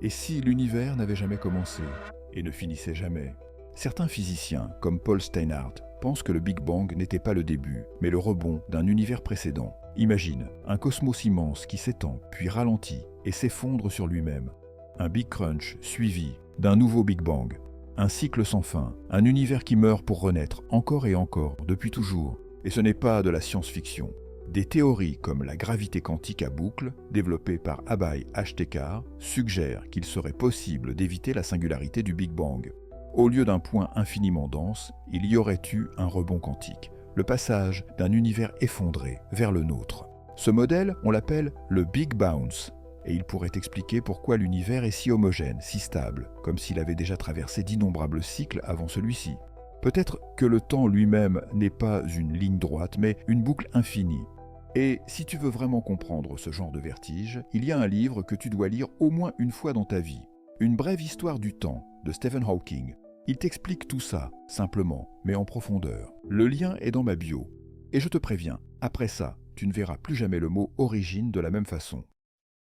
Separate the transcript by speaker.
Speaker 1: Et si l'univers n'avait jamais commencé et ne finissait jamais? Certains physiciens, comme Paul Steinhardt, pensent que le Big Bang n'était pas le début, mais le rebond d'un univers précédent. Imagine un cosmos immense qui s'étend, puis ralentit et s'effondre sur lui-même. Un Big Crunch suivi d'un nouveau Big Bang. Un cycle sans fin, un univers qui meurt pour renaître encore et encore, depuis toujours. Et ce n'est pas de la science-fiction. Des théories comme la gravité quantique à boucle, développée par Abhay Ashtekar, suggèrent qu'il serait possible d'éviter la singularité du Big Bang. Au lieu d'un point infiniment dense, il y aurait eu un rebond quantique, le passage d'un univers effondré vers le nôtre. Ce modèle, on l'appelle le Big Bounce, et il pourrait expliquer pourquoi l'univers est si homogène, si stable, comme s'il avait déjà traversé d'innombrables cycles avant celui-ci. Peut-être que le temps lui-même n'est pas une ligne droite, mais une boucle infinie. Et si tu veux vraiment comprendre ce genre de vertige, il y a un livre que tu dois lire au moins une fois dans ta vie. Une brève histoire du temps, de Stephen Hawking. Il t'explique tout ça, simplement, mais en profondeur. Le lien est dans ma bio. Et je te préviens, après ça, tu ne verras plus jamais le mot origine de la même façon.